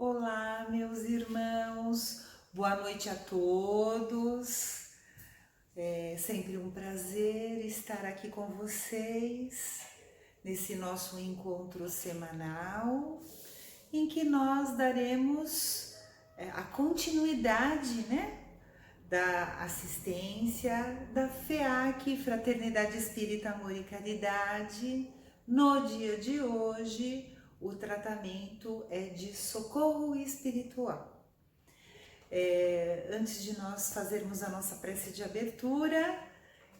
Olá, meus irmãos, boa noite a todos. É sempre um prazer estar aqui com vocês nesse nosso encontro semanal, em que nós daremos a continuidade, da assistência da FEAC, Fraternidade Espírita Amor e Caridade. No dia de hoje, o tratamento é de socorro espiritual. Antes de nós fazermos a nossa prece de abertura,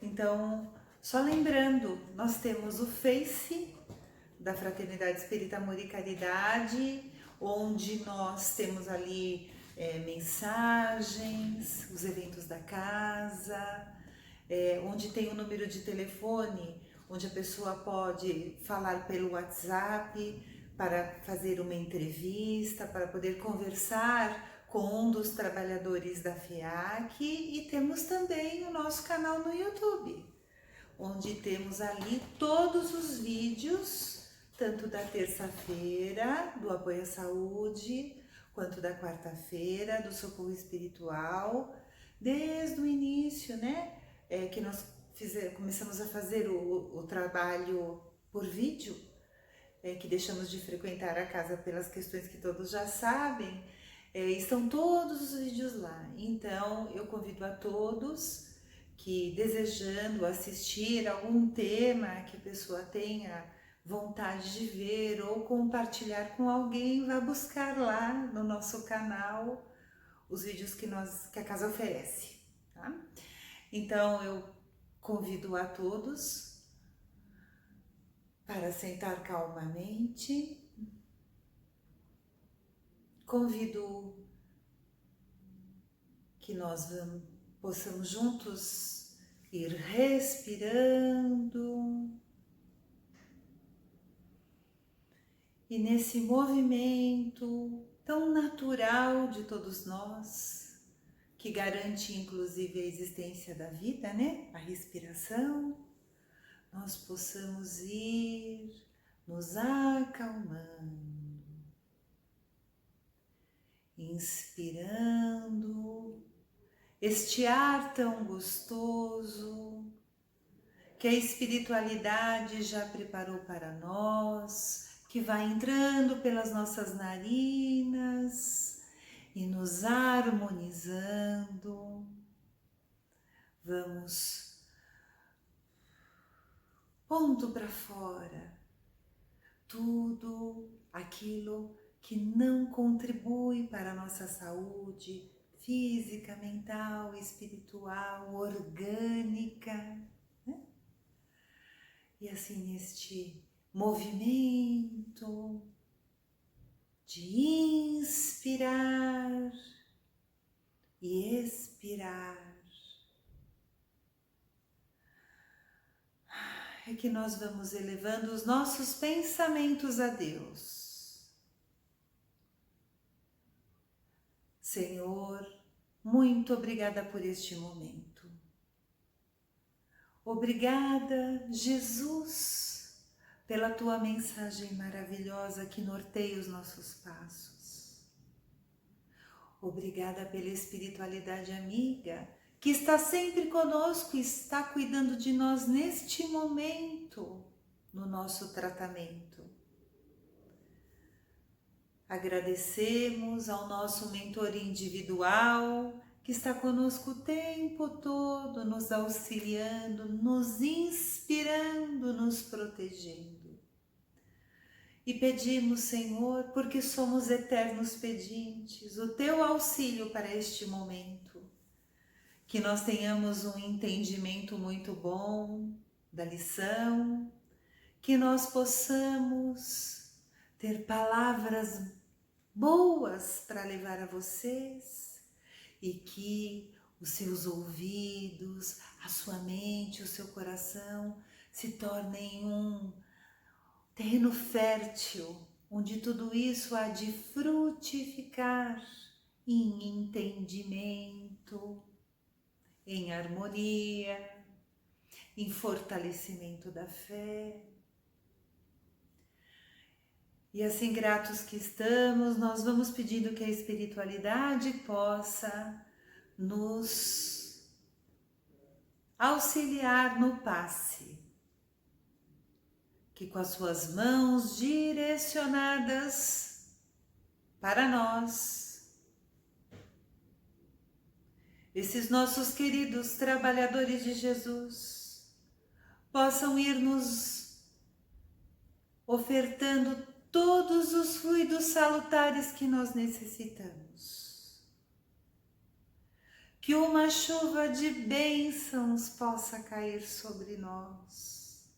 então, só lembrando, nós temos o Face da Fraternidade Espírita Amor e Caridade, onde nós temos ali mensagens, os eventos da casa, onde tem o número de telefone, onde a pessoa pode falar pelo WhatsApp para fazer uma entrevista, para poder conversar com um dos trabalhadores da FEAC, e temos também o nosso canal no YouTube, onde temos ali todos os vídeos, tanto da terça-feira, do apoio à saúde, quanto da quarta-feira, do socorro espiritual, desde o início, que nós começamos a fazer o trabalho por vídeo, que deixamos de frequentar a casa pelas questões que todos já sabem, estão todos os vídeos lá. Então, eu convido a todos que, desejando assistir algum tema que a pessoa tenha vontade de ver ou compartilhar com alguém, vá buscar lá no nosso canal os vídeos que a casa oferece, tá? Então, eu convido a todos para sentar calmamente. Convido que nós possamos juntos ir respirando. E nesse movimento tão natural de todos nós, que garante inclusive a existência da vida, a respiração, nós possamos ir nos acalmando, inspirando este ar tão gostoso que a espiritualidade já preparou para nós, que vai entrando pelas nossas narinas e nos harmonizando. Vamos pondo para fora tudo aquilo que não contribui para a nossa saúde física, mental, espiritual, orgânica, E assim, neste movimento de inspirar e expirar, é que nós vamos elevando os nossos pensamentos a Deus. Senhor, muito obrigada por este momento. Obrigada, Jesus, pela tua mensagem maravilhosa que norteia os nossos passos. Obrigada pela espiritualidade amiga que está sempre conosco e está cuidando de nós neste momento, no nosso tratamento. Agradecemos ao nosso mentor individual que está conosco o tempo todo, nos auxiliando, nos inspirando, nos protegendo. E pedimos, Senhor, porque somos eternos pedintes, o teu auxílio para este momento. Que nós tenhamos um entendimento muito bom da lição, que nós possamos ter palavras boas para levar a vocês e que os seus ouvidos, a sua mente, o seu coração se tornem um terreno fértil, onde tudo isso há de frutificar em entendimento, em harmonia, em fortalecimento da fé. E assim, gratos que estamos, nós vamos pedindo que a espiritualidade possa nos auxiliar no passe, que com as suas mãos direcionadas para nós, esses nossos queridos trabalhadores de Jesus possam ir nos ofertando todos os fluidos salutares que nós necessitamos. Que uma chuva de bênçãos possa cair sobre nós,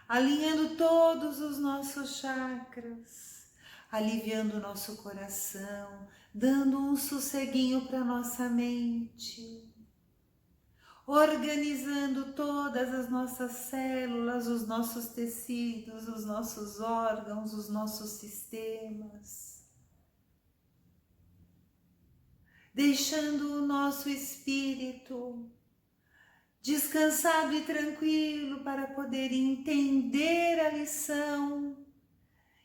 alinhando todos os nossos chakras, aliviando o nosso coração, dando um sosseguinho para nossa mente, organizando todas as nossas células, os nossos tecidos, os nossos órgãos, os nossos sistemas, deixando o nosso espírito descansado e tranquilo para poder entender a lição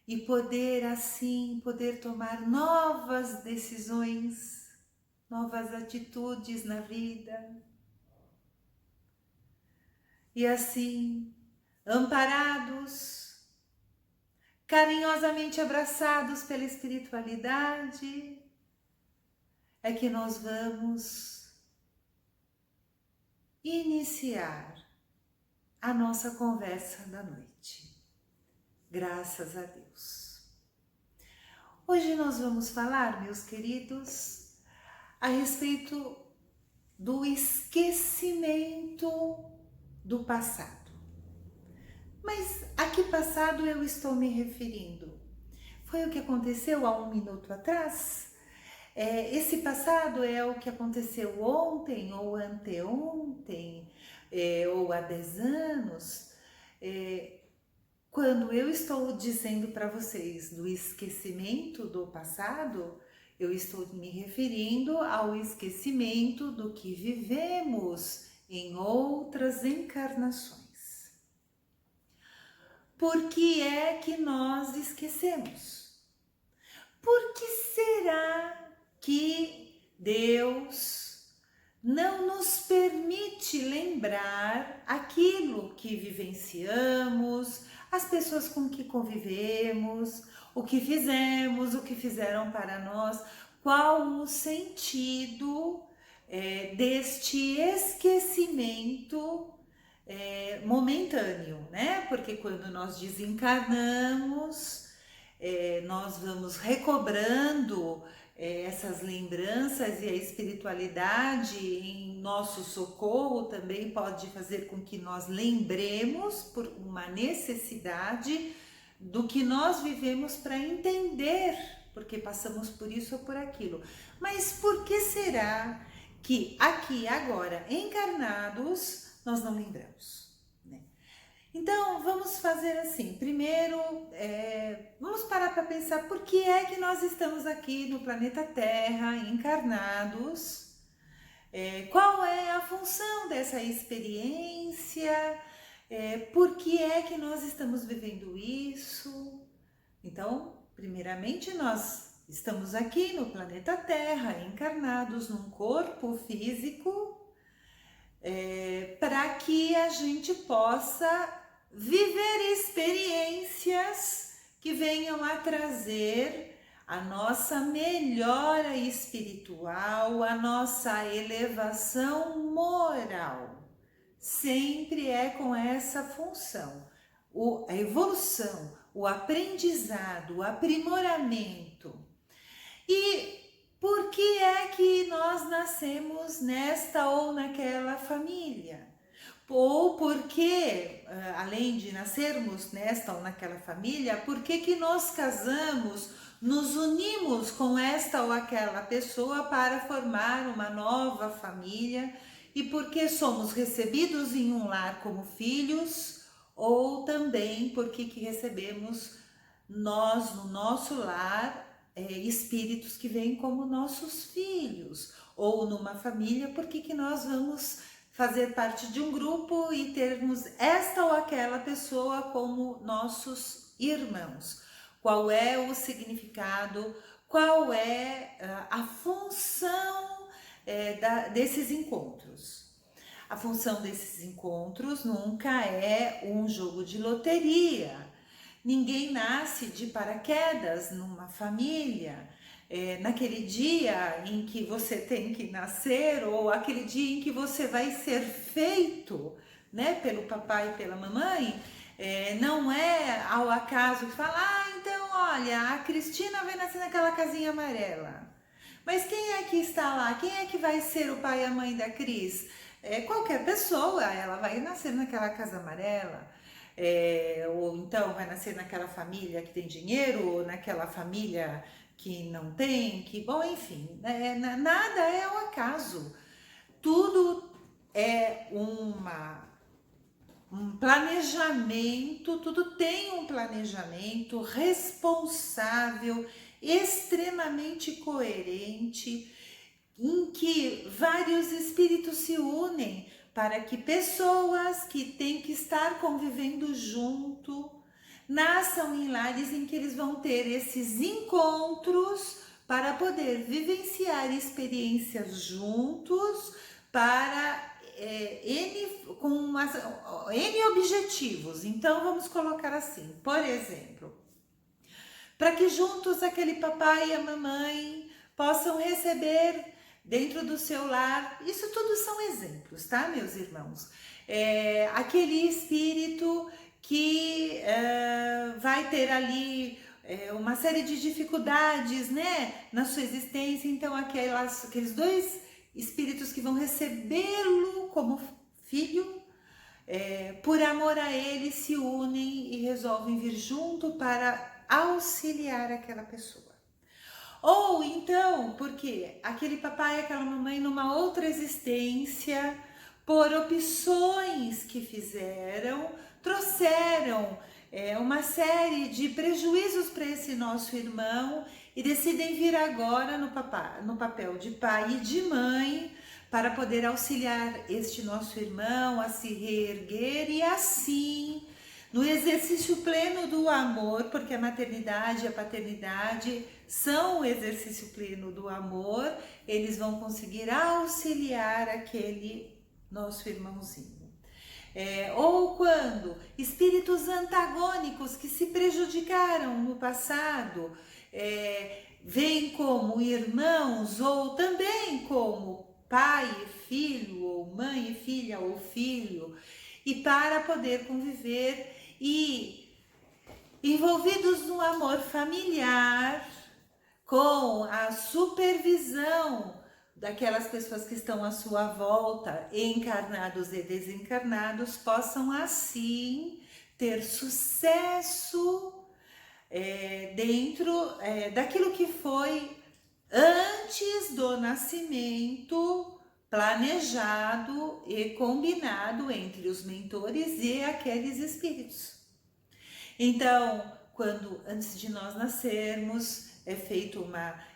e poder assim, tomar novas decisões, novas atitudes na vida. E assim, amparados, carinhosamente abraçados pela espiritualidade, é que nós vamos iniciar a nossa conversa da noite. Graças a Deus. Hoje nós vamos falar, meus queridos, a respeito do esquecimento do passado. Mas a que passado eu estou me referindo? Foi o que aconteceu há 1 minuto atrás? Esse passado é o que aconteceu ontem ou anteontem, ou há 10 anos? Quando eu estou dizendo para vocês do esquecimento do passado, eu estou me referindo ao esquecimento do que vivemos em outras encarnações. Por que é que nós esquecemos? Por que será que Deus não nos permite lembrar aquilo que vivenciamos, as pessoas com que convivemos, o que fizemos, o que fizeram para nós? Qual o sentido deste esquecimento momentâneo, né? Porque quando nós desencarnamos, nós vamos recobrando essas lembranças, e a espiritualidade em nosso socorro também pode fazer com que nós lembremos por uma necessidade do que nós vivemos para entender, porque passamos por isso ou por aquilo. Mas por que será que aqui agora, encarnados, nós não lembramos, né? Então vamos fazer assim. Primeiro, vamos parar para pensar por que é que nós estamos aqui no planeta Terra, encarnados, qual é a função dessa experiência, por que é que nós estamos vivendo isso. Então, primeiramente, nós estamos aqui no planeta Terra, encarnados num corpo físico, para que a gente possa viver experiências que venham a trazer a nossa melhora espiritual, a nossa elevação moral. Sempre é com essa função, a evolução, o aprendizado, o aprimoramento. E por que é que nós nascemos nesta ou naquela família? Ou porque, além de nascermos nesta ou naquela família, por que nós casamos, nos unimos com esta ou aquela pessoa para formar uma nova família? E por que somos recebidos em um lar como filhos? Ou também por que recebemos nós, no nosso lar, espíritos que vêm como nossos filhos? Ou numa família, por que nós vamos fazer parte de um grupo e termos esta ou aquela pessoa como nossos irmãos? qual é o significado, qual é a função desses encontros. A função desses encontros nunca é um jogo de loteria. Ninguém nasce de paraquedas numa família. Naquele dia em que você tem que nascer, ou aquele dia em que você vai ser feito, né, pelo papai e pela mamãe, não é ao acaso que fala, então olha, a Cristina vai nascer naquela casinha amarela. Mas quem é que está lá? Quem é que vai ser o pai e a mãe da Cris? Qualquer pessoa, ela vai nascer naquela casa amarela. Ou então vai nascer naquela família que tem dinheiro, ou naquela família que não tem, bom, enfim, nada é o acaso. Tudo é um planejamento, tudo tem um planejamento responsável, extremamente coerente, em que vários espíritos se unem para que pessoas que têm que estar convivendo junto nasçam em lares em que eles vão ter esses encontros para poder vivenciar experiências juntos para N objetivos. Então vamos colocar assim, por exemplo, para que juntos aquele papai e a mamãe possam receber dentro do seu lar, isso tudo são exemplos, tá, meus irmãos? Aquele espírito que vai ter ali uma série de dificuldades, né, na sua existência, então aqueles dois espíritos que vão recebê-lo como filho, por amor a ele, se unem e resolvem vir junto para auxiliar aquela pessoa. Ou então, porque aquele papai e aquela mamãe numa outra existência, por opções que fizeram, trouxeram uma série de prejuízos para esse nosso irmão e decidem vir agora no papel de pai e de mãe para poder auxiliar este nosso irmão a se reerguer e assim, no exercício pleno do amor, porque a maternidade e a paternidade são o exercício pleno do amor, eles vão conseguir auxiliar aquele nosso irmãozinho. Ou quando espíritos antagônicos que se prejudicaram no passado vêm como irmãos ou também como pai e filho, ou mãe e filha ou filho, e para poder conviver e envolvidos no amor familiar, com a supervisão daquelas pessoas que estão à sua volta, encarnados e desencarnados, possam assim ter sucesso dentro daquilo que foi antes do nascimento, planejado e combinado entre os mentores e aqueles espíritos. Então, quando antes de nós nascermos é feito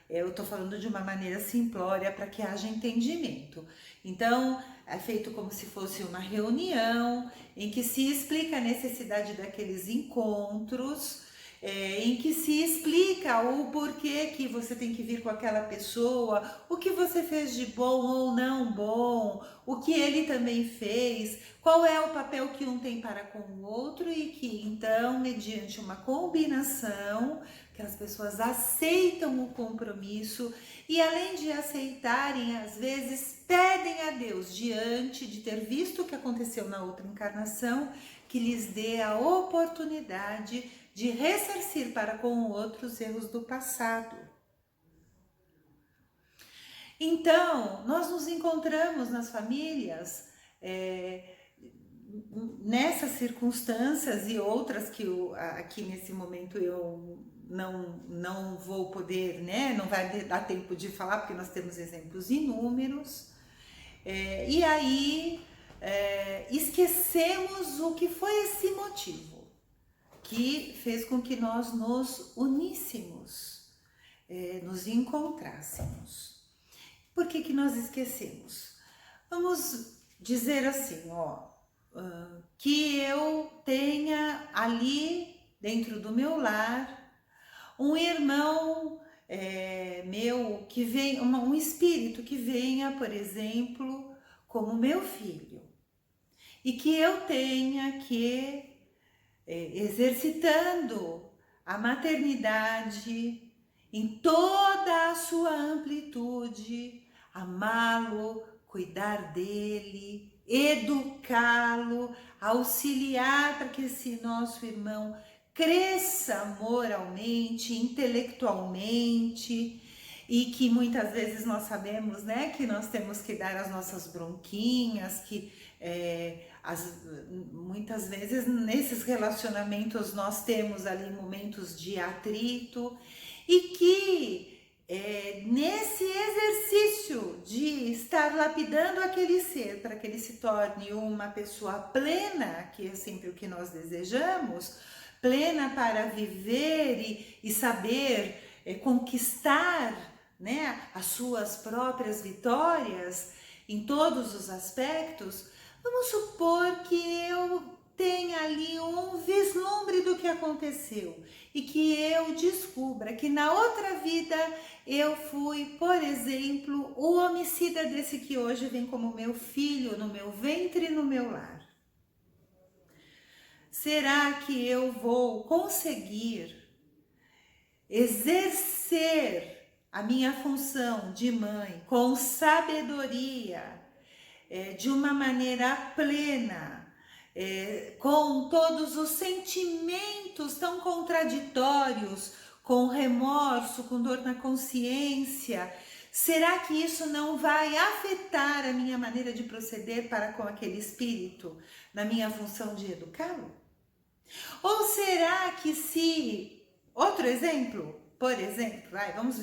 eu estou falando de uma maneira simplória para que haja entendimento. Então, é feito como se fosse uma reunião em que se explica a necessidade daqueles encontros, em que se explica o porquê que você tem que vir com aquela pessoa, o que você fez de bom ou não bom, o que ele também fez, qual é o papel que um tem para com o outro e que então, mediante uma combinação, que as pessoas aceitam o compromisso e além de aceitarem, às vezes pedem a Deus, diante de ter visto o que aconteceu na outra encarnação, que lhes dê a oportunidade de ressarcir para com o outro os erros do passado. Então, nós nos encontramos nas famílias nessas circunstâncias e outras que aqui nesse momento eu não vou poder, né? Não vai dar tempo de falar, porque nós temos exemplos inúmeros. E aí esquecemos o que foi esse motivo que fez com que nós nos uníssemos, nos encontrássemos. Por que nós esquecemos? Vamos dizer assim, que eu tenha ali dentro do meu lar um irmão meu que vem, um espírito que venha, por exemplo, como meu filho, e que eu tenha que exercitando a maternidade em toda a sua amplitude, amá-lo, cuidar dele, educá-lo, auxiliar para que esse nosso irmão cresça moralmente, intelectualmente, e que muitas vezes nós sabemos, né, que nós temos que dar as nossas bronquinhas, que muitas vezes nesses relacionamentos nós temos ali momentos de atrito, e que nesse exercício de estar lapidando aquele ser para que ele se torne uma pessoa plena, que é sempre o que nós desejamos, plena para viver e saber conquistar, né, as suas próprias vitórias em todos os aspectos. Vamos supor que eu tenha ali um vislumbre do que aconteceu e que eu descubra que na outra vida eu fui, por exemplo, o homicida desse que hoje vem como meu filho no meu ventre e no meu lar. Será que eu vou conseguir exercer a minha função de mãe com sabedoria, de uma maneira plena, com todos os sentimentos tão contraditórios, com remorso, com dor na consciência? Será que isso não vai afetar a minha maneira de proceder para com aquele espírito, na minha função de educá-lo? Ou será que se... Outro exemplo, por exemplo, vamos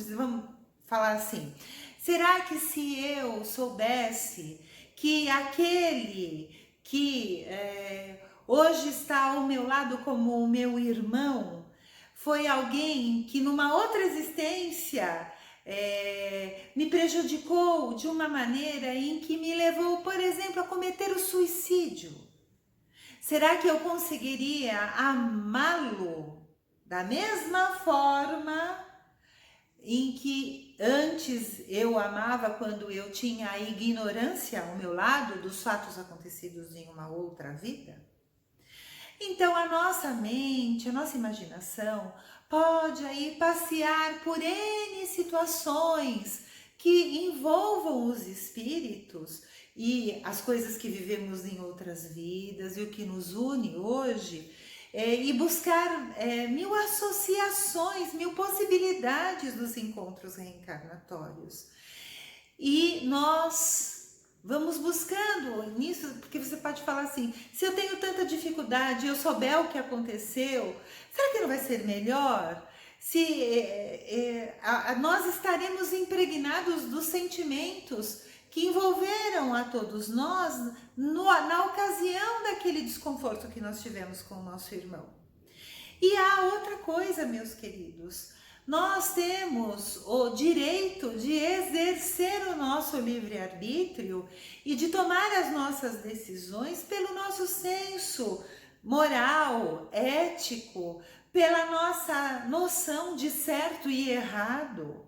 falar assim, será que se eu soubesse que aquele que hoje está ao meu lado como o meu irmão foi alguém que numa outra existência me prejudicou de uma maneira em que me levou, por exemplo, a cometer o suicídio? Será que eu conseguiria amá-lo da mesma forma em que antes eu amava, quando eu tinha a ignorância ao meu lado dos fatos acontecidos em uma outra vida? Então a nossa mente, a nossa imaginação pode aí passear por N situações que envolvam os espíritos e as coisas que vivemos em outras vidas e o que nos une hoje, e buscar mil associações, mil possibilidades dos encontros reencarnatórios. E nós vamos buscando nisso, porque você pode falar assim, se eu tenho tanta dificuldade, eu souber o que aconteceu, será que não vai ser melhor? Se nós estaremos impregnados dos sentimentos que envolveram a todos nós na ocasião daquele desconforto que nós tivemos com o nosso irmão. E há outra coisa, meus queridos, nós temos o direito de exercer o nosso livre-arbítrio e de tomar as nossas decisões pelo nosso senso moral, ético, pela nossa noção de certo e errado.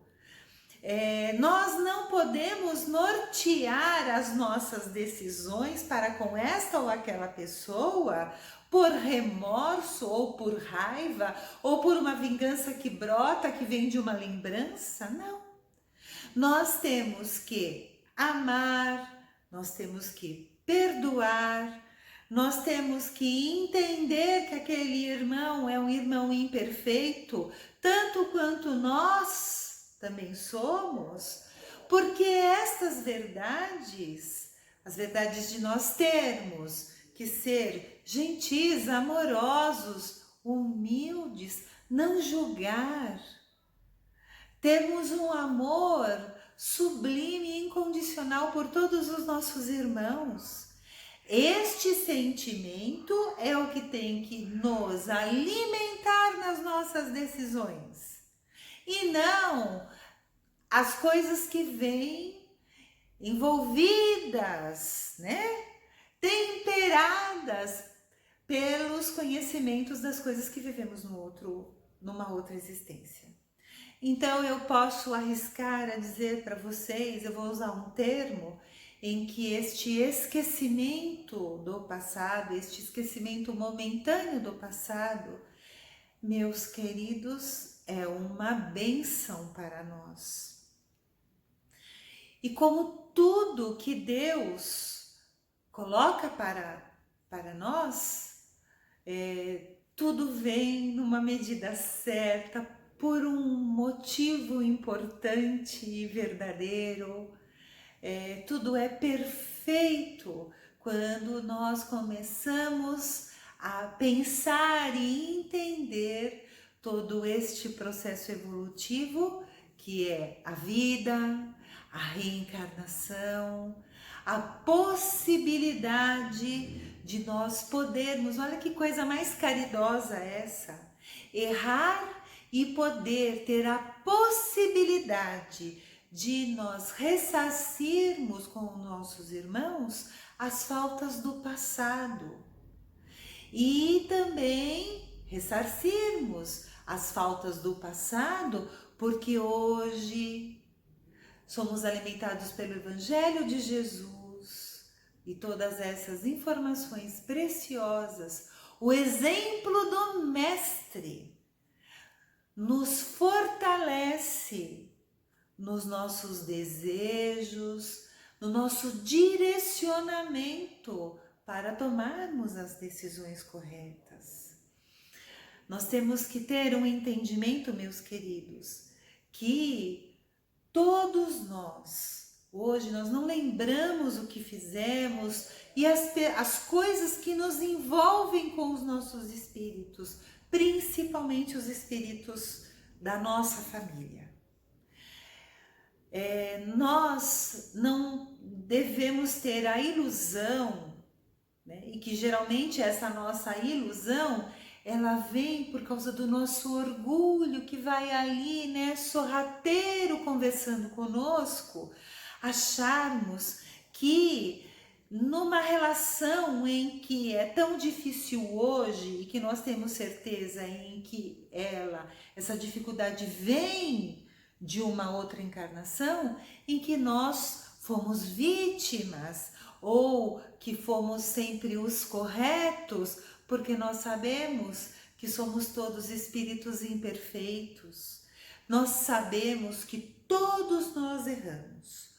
Nós não podemos nortear as nossas decisões para com esta ou aquela pessoa por remorso ou por raiva ou por uma vingança que brota, que vem de uma lembrança. Não. Nós temos que amar, nós temos que perdoar, nós temos que entender que aquele irmão é um irmão imperfeito, tanto quanto nós também somos, porque estas verdades, as verdades de nós termos que ser gentis, amorosos, humildes, não julgar, termos um amor sublime e incondicional por todos os nossos irmãos. Este sentimento é o que tem que nos alimentar nas nossas decisões. E não as coisas que vêm envolvidas, né? Temperadas pelos conhecimentos das coisas que vivemos no outro numa outra existência. Então eu posso arriscar a dizer para vocês, eu vou usar um termo em que este esquecimento do passado, este esquecimento momentâneo do passado, meus queridos, é uma bênção para nós. E como tudo que Deus coloca para nós, tudo vem numa medida certa, por um motivo importante e verdadeiro. Tudo é perfeito quando nós começamos a pensar e entender todo este processo evolutivo que é a vida, a reencarnação, a possibilidade de nós podermos, olha que coisa mais caridosa essa, errar e poder ter a possibilidade de nós ressarcirmos com nossos irmãos as faltas do passado e também ressarcirmos as faltas do passado, porque hoje somos alimentados pelo Evangelho de Jesus e todas essas informações preciosas, o exemplo do Mestre nos fortalece nos nossos desejos, no nosso direcionamento para tomarmos as decisões corretas. Nós temos que ter um entendimento, meus queridos, que todos nós, hoje nós não lembramos o que fizemos e as coisas que nos envolvem com os nossos espíritos, principalmente os espíritos da nossa família. Nós não devemos ter a ilusão, né, e que geralmente essa nossa ilusão, ela vem por causa do nosso orgulho, que vai ali, né, sorrateiro conversando conosco, acharmos que numa relação em que é tão difícil hoje e que nós temos certeza em que essa dificuldade vem de uma outra encarnação, em que nós fomos vítimas ou que fomos sempre os corretos, porque nós sabemos que somos todos espíritos imperfeitos. Nós sabemos que todos nós erramos.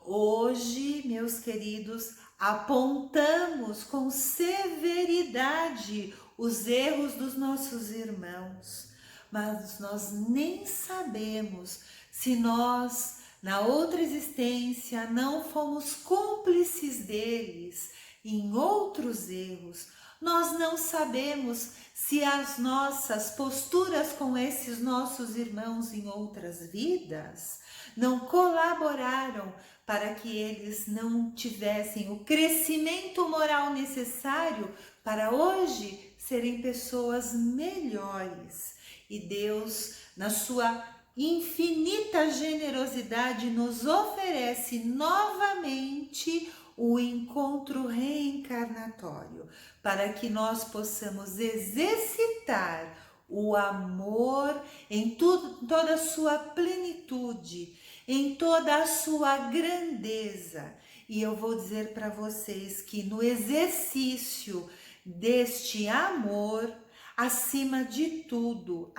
Hoje, meus queridos, apontamos com severidade os erros dos nossos irmãos, mas nós nem sabemos se nós, na outra existência, não fomos cúmplices deles em outros erros. Nós não sabemos se as nossas posturas com esses nossos irmãos em outras vidas não colaboraram para que eles não tivessem o crescimento moral necessário para hoje serem pessoas melhores. E Deus, na sua infinita generosidade, nos oferece novamente o encontro reencarnatório, para que nós possamos exercitar o amor em toda a sua plenitude, em toda a sua grandeza. E eu vou dizer para vocês que no exercício deste amor, acima de tudo,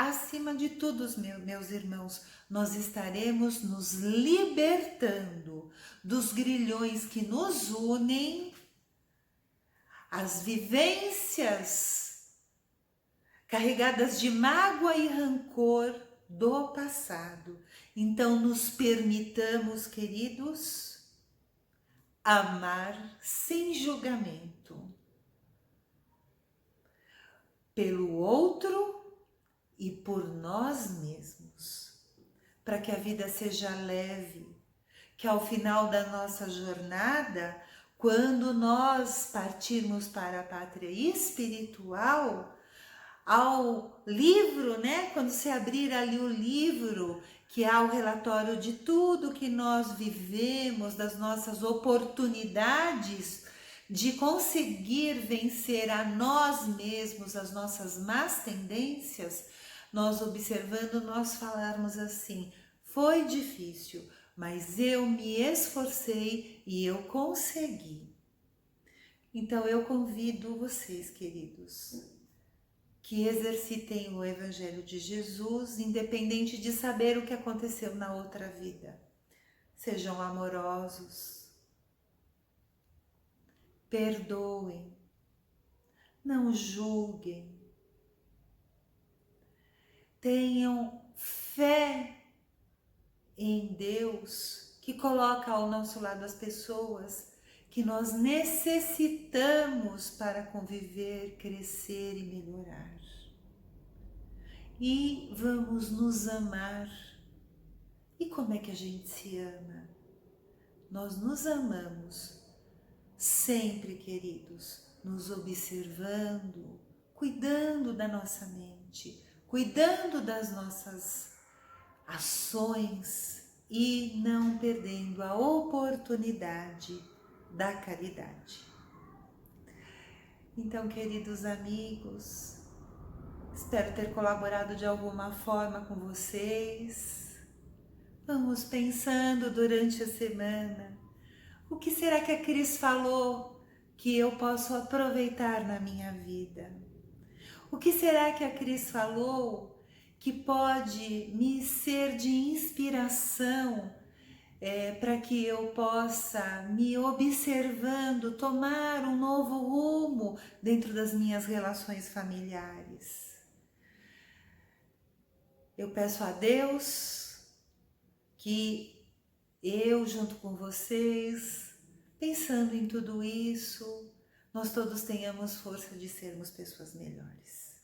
meus irmãos, nós estaremos nos libertando dos grilhões que nos unem, as vivências carregadas de mágoa e rancor do passado. Então, nos permitamos, queridos, amar sem julgamento, pelo outro e por nós mesmos, para que a vida seja leve, que ao final da nossa jornada, quando nós partirmos para a pátria espiritual, ao livro, né? Quando você abrir ali o livro, que há o relatório de tudo que nós vivemos, das nossas oportunidades de conseguir vencer a nós mesmos, as nossas más tendências, nós observando, nós falarmos assim: foi difícil, mas eu me esforcei e eu consegui. Então eu convido vocês, queridos, que exercitem o Evangelho de Jesus, independente de saber o que aconteceu na outra vida. Sejam amorosos, perdoem, não julguem, tenham fé em Deus, que coloca ao nosso lado as pessoas que nós necessitamos para conviver, crescer e melhorar. E vamos nos amar. E como é que a gente se ama? Nós nos amamos sempre, queridos, nos observando, cuidando da nossa mente, cuidando das nossas ações e não perdendo a oportunidade da caridade. Então, queridos amigos, espero ter colaborado de alguma forma com vocês. Vamos pensando durante a semana, o que será que a Cris falou que eu posso aproveitar na minha vida? O que será que a Cris falou que pode me ser de inspiração para que eu possa, me observando, tomar um novo rumo dentro das minhas relações familiares? Eu peço a Deus que eu, junto com vocês, pensando em tudo isso, nós todos tenhamos força de sermos pessoas melhores.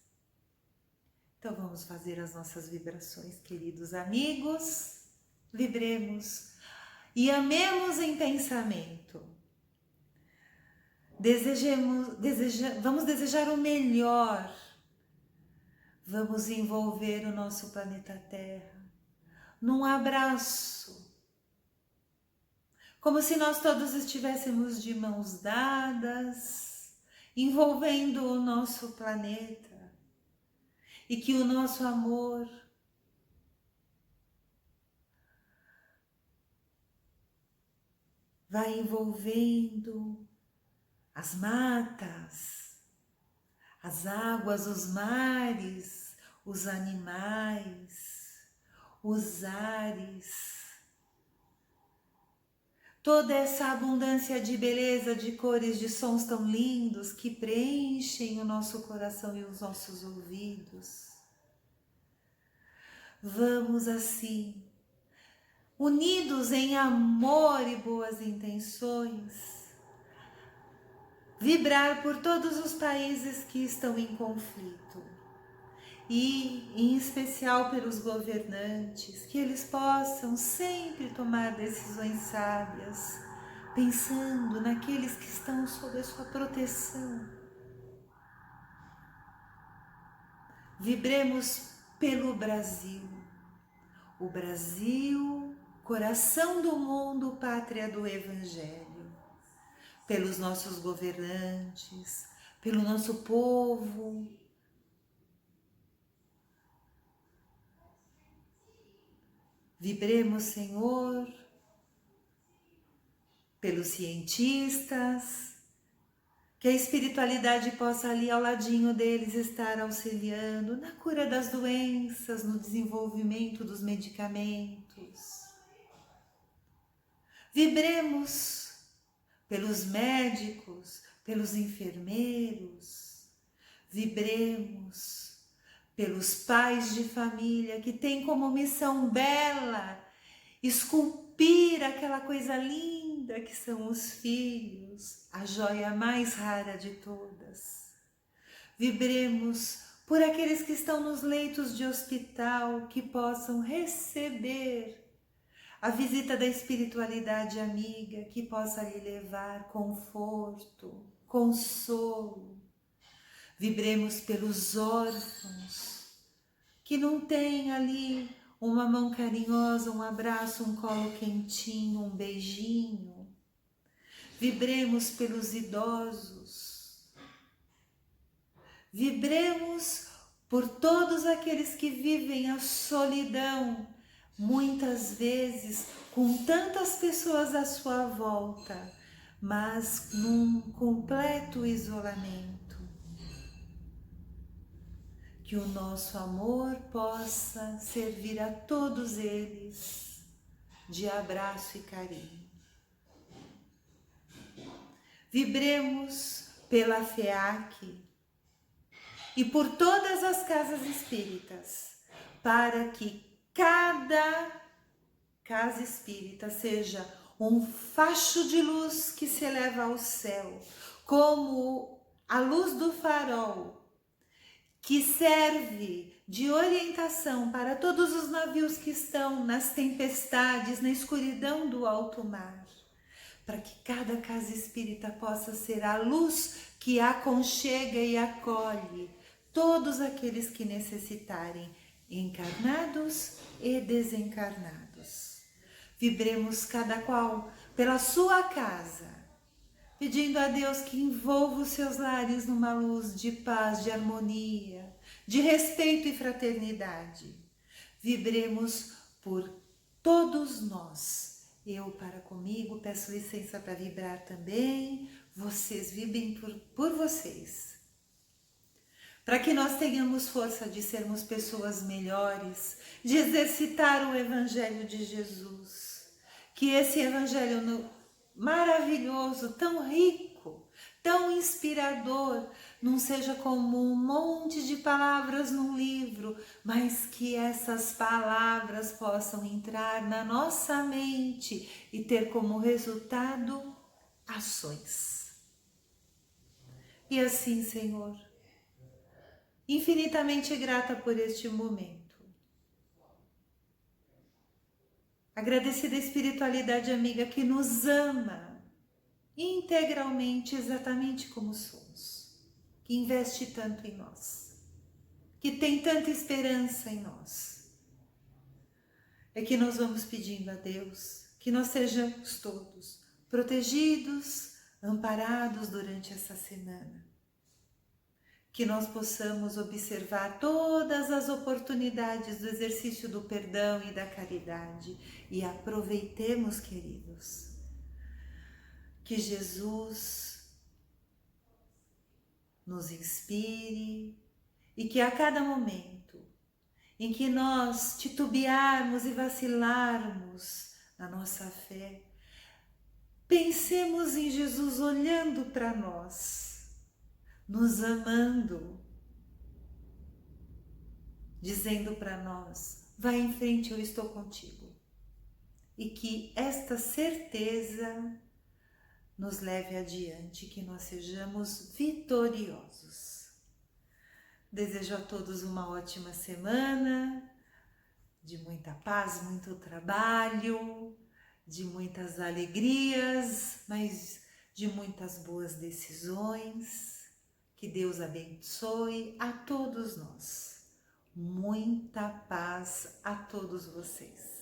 Então vamos fazer as nossas vibrações, queridos amigos. Vibremos e amemos em pensamento. Vamos desejar o melhor. Vamos envolver o nosso planeta Terra num abraço, como se nós todos estivéssemos de mãos dadas, envolvendo o nosso planeta, e que o nosso amor vai envolvendo as matas, as águas, os mares, os animais, os ares, toda essa abundância de beleza, de cores, de sons tão lindos que preenchem o nosso coração e os nossos ouvidos. Vamos assim, unidos em amor e boas intenções, vibrar por todos os países que estão em conflito e, em especial, pelos governantes, que eles possam sempre tomar decisões sábias, pensando naqueles que estão sob a sua proteção. Vibremos pelo Brasil, o Brasil, coração do mundo, pátria do Evangelho, pelos nossos governantes, pelo nosso povo. Vibremos, Senhor, pelos cientistas, que a espiritualidade possa ali ao ladinho deles estar auxiliando na cura das doenças, no desenvolvimento dos medicamentos. Vibremos pelos médicos, pelos enfermeiros, vibremos pelos pais de família que têm como missão bela esculpir aquela coisa linda que são os filhos, a joia mais rara de todas. Vibremos por aqueles que estão nos leitos de hospital, que possam receber a visita da espiritualidade amiga, que possa lhe levar conforto, consolo. Vibremos pelos órfãos, que não têm ali uma mão carinhosa, um abraço, um colo quentinho, um beijinho. Vibremos pelos idosos. Vibremos por todos aqueles que vivem a solidão, muitas vezes com tantas pessoas à sua volta, mas num completo isolamento. Que o nosso amor possa servir a todos eles de abraço e carinho. Vibremos pela FEAC e por todas as casas espíritas, para que cada casa espírita seja um facho de luz que se eleva ao céu, como a luz do farol, que serve de orientação para todos os navios que estão nas tempestades, na escuridão do alto mar, para que cada casa espírita possa ser a luz que aconchega e acolhe todos aqueles que necessitarem, encarnados e desencarnados. Vibremos cada qual pela sua casa, pedindo a Deus que envolva os seus lares numa luz de paz, de harmonia, de respeito e fraternidade. Vibremos por todos nós. Eu para comigo, peço licença para vibrar também. Vocês vibrem por vocês. Para que nós tenhamos força de sermos pessoas melhores, de exercitar o Evangelho de Jesus. Que esse Evangelho maravilhoso, tão rico, tão inspirador, não seja como um monte de palavras num livro, mas que essas palavras possam entrar na nossa mente e ter como resultado ações. E assim, Senhor, infinitamente grata por este momento. Agradecida a espiritualidade amiga que nos ama integralmente, exatamente como somos, que investe tanto em nós, que tem tanta esperança em nós. É que nós vamos pedindo a Deus que nós sejamos todos protegidos, amparados durante essa semana. Que nós possamos observar todas as oportunidades do exercício do perdão e da caridade e aproveitemos, queridos. Que Jesus nos inspire e que a cada momento em que nós titubearmos e vacilarmos na nossa fé, pensemos em Jesus olhando para nós, nos amando, dizendo para nós, vai em frente, eu estou contigo. E que esta certeza nos leve adiante, que nós sejamos vitoriosos. Desejo a todos uma ótima semana, de muita paz, muito trabalho, de muitas alegrias, mas de muitas boas decisões. Que Deus abençoe a todos nós. Muita paz a todos vocês.